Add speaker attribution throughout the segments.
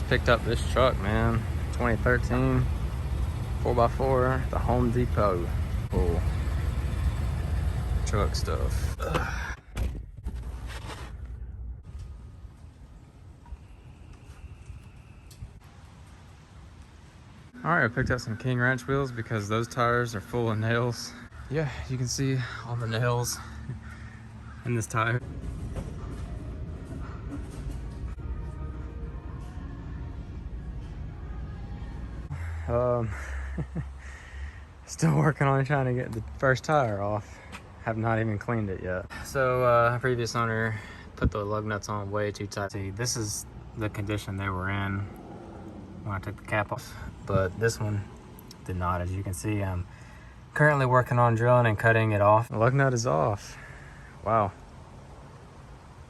Speaker 1: just picked up this truck, man. 2013 4x4 at the Home Depot. Cool truck stuff. Alright, I picked up some King Ranch wheels because those tires are full of nails. Yeah, you can see all the nails in this tire. Still working on trying to get the first tire off. Have not even cleaned it yet. So previous owner put the lug nuts on way too tight. See, this is the condition they were in when I took the cap off, but this one did not. As you can see, I'm currently working on drilling and cutting it off. The lug nut is off. Wow.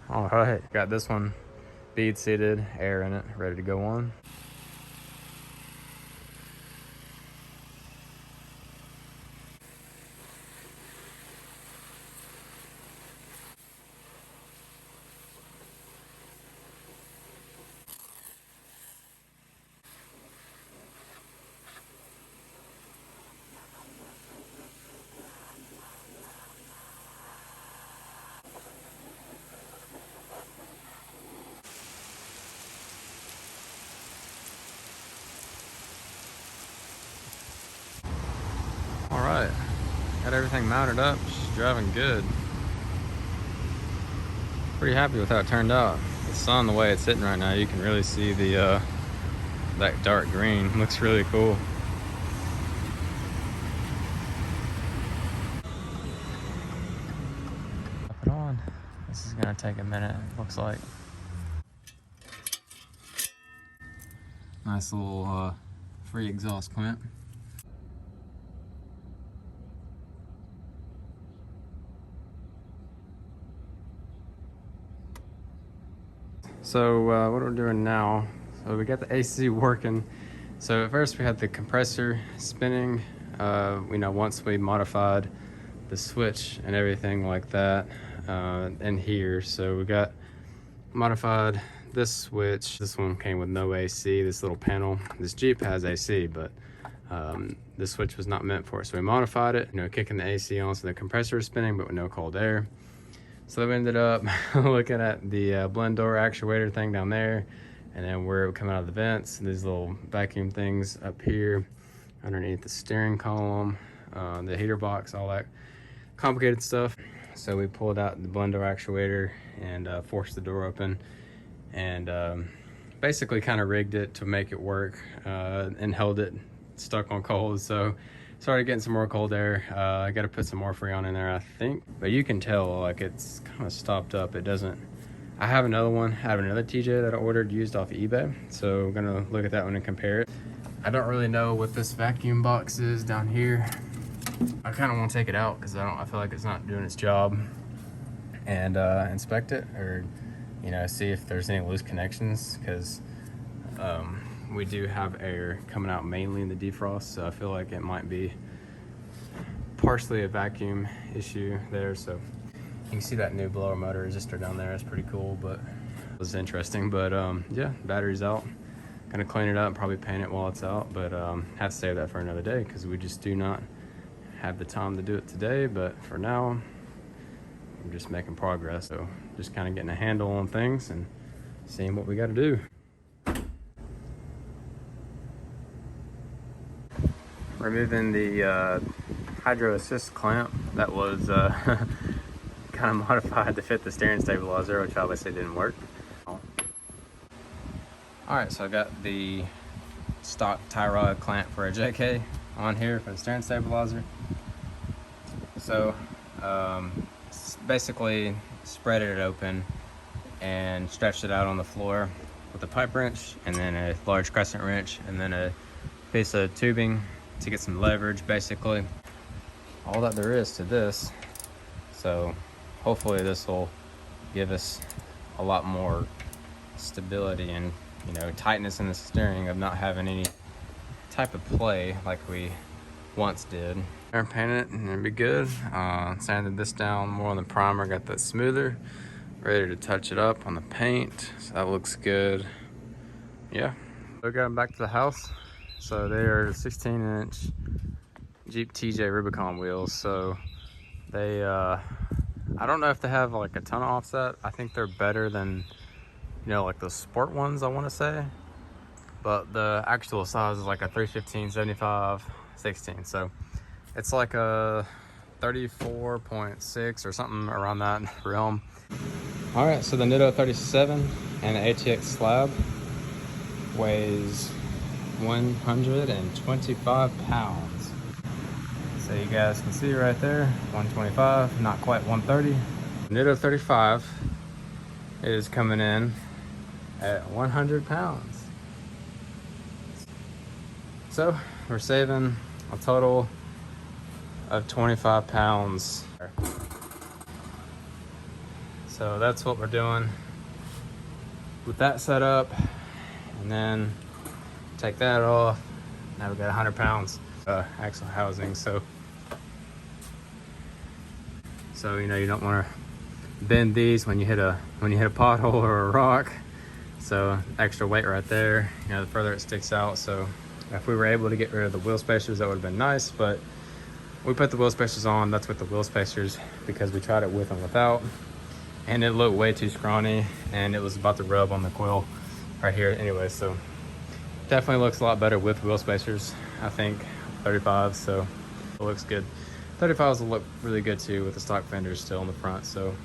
Speaker 1: All right, got this one bead seated, air in it, ready to go on. All right, got everything mounted up. She's driving good. Pretty happy with how it turned out. The sun, the way it's sitting right now, you can really see the that dark green. Looks really cool. Up it on. This is gonna take a minute, it looks like. Nice little free exhaust clamp. So what we're doing now, so we got the AC working. So at first we had the compressor spinning, once we modified the switch and everything like that in here. So we got modified this switch. This one came with no AC, this little panel. This Jeep has AC, but this switch was not meant for it. So we modified it, kicking the AC on so the compressor is spinning, but with no cold air. So then we ended up looking at the blend door actuator thing down there, and then where it would come out of the vents, these little vacuum things up here underneath the steering column, the heater box, all that complicated stuff. So we pulled out the blend door actuator and forced the door open, and basically kind of rigged it to make it work, and held it stuck on cold. So started getting some more cold air. I got to put some more Freon in there, I think, but you can tell like it's kind of stopped up. It doesn't. I have another one. I have another TJ that I ordered used off eBay, so I'm gonna look at that one and compare it. I don't really know what this vacuum box is down here. I kind of want to take it out because I feel like it's not doing its job, and inspect it, or see if there's any loose connections, because we do have air coming out mainly in the defrost, so I feel like it might be partially a vacuum issue there. So you can see that new blower motor resistor down there. It's pretty cool, but it was interesting. But yeah, battery's out. Gonna clean it up and probably paint it while it's out, but have to save that for another day because we just do not have the time to do it today. But for now, I'm just making progress, so just kind of getting a handle on things and seeing what we got to do. Removing the hydro assist clamp that was kind of modified to fit the steering stabilizer, which obviously didn't work. Alright, so I got the stock tie rod clamp for a JK on here for the steering stabilizer. So basically spreaded it open and stretched it out on the floor with a pipe wrench, and then a large crescent wrench, and then a piece of tubing to get some leverage. Basically all that there is to this. So hopefully this will give us a lot more stability and tightness in the steering of not having any type of play like we once did. Air painted it and it'll be good. Sanded this down more on the primer, got that smoother, ready to touch it up on the paint, so that looks good. Yeah, We got them back to the house. So they are 16-inch Jeep TJ Rubicon wheels. So they, I don't know if they have like a ton of offset. I think they're better than, you know, like the sport ones, I want to say. But the actual size is like a 315, 75, 16. So it's like a 34.6 or something around that realm. All right, so the Nitto 37 and the ATX slab weighs 125 pounds. So you guys can see right there, 125, not quite 130. Nitto 35 is coming in at 100 pounds. So we're saving a total of 25 pounds. So that's what we're doing with that setup, and then take that off. Now we got 100 pounds axle housing. So you know, you don't want to bend these when you hit a pothole or a rock. So extra weight right there. You know, the further it sticks out. So if we were able to get rid of the wheel spacers, that would have been nice. But we put the wheel spacers on. That's with the wheel spacers because we tried it with and without, and it looked way too scrawny, and it was about to rub on the quill right here anyway. So definitely looks a lot better with wheel spacers, I think. 35, so it looks good. 35s will look really good too with the stock fenders still in the front, so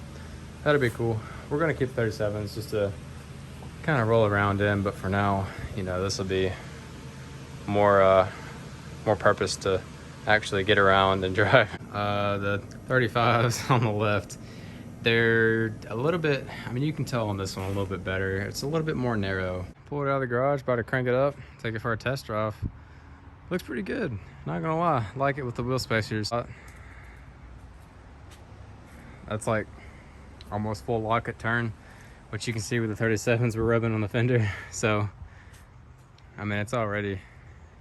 Speaker 1: that'll be cool. We're gonna keep 37s just to kind of roll around in, but for now, you know, this will be more purpose to actually get around and drive. The 35s on the left, they're a little bit, I mean, you can tell on this one a little bit better. It's a little bit more narrow. Pull it out of the garage, about to crank it up, take it for a test drive. Looks pretty good, not gonna lie. Like it with the wheel spacers. That's like almost full lock-it turn, which you can see with the 37s we're rubbing on the fender. So, I mean, it's already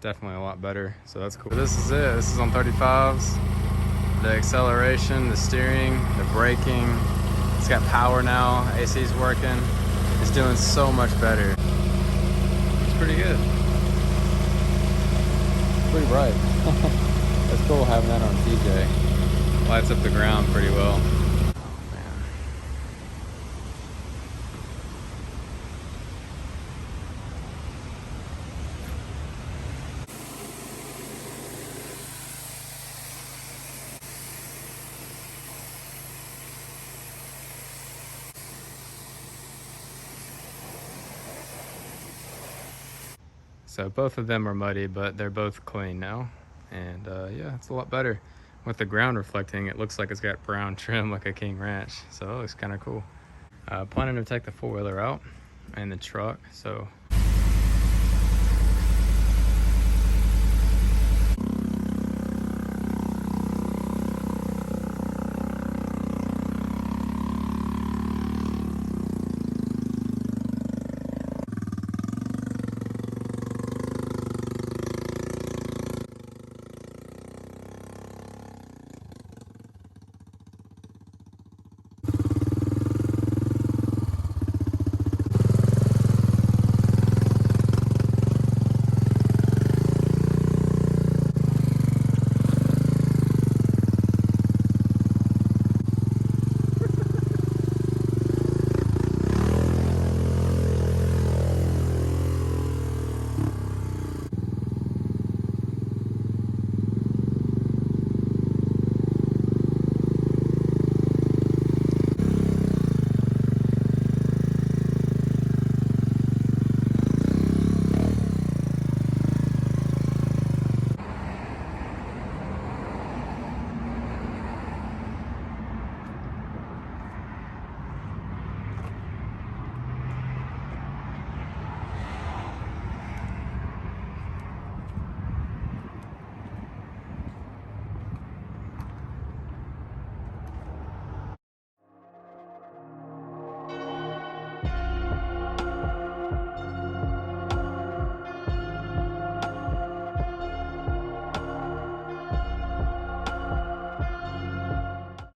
Speaker 1: definitely a lot better, so that's cool. This is it. This is on 35s. The acceleration, the steering, the braking. It's got power now. AC's working. It's doing so much better. It's pretty good. Pretty bright. That's cool having that on TJ. Lights up the ground pretty well. So both of them are muddy, but they're both clean now. And yeah, it's a lot better. With the ground reflecting, it looks like it's got brown trim like a King Ranch. So it looks kind of cool. Planning to take the four-wheeler out and the truck. So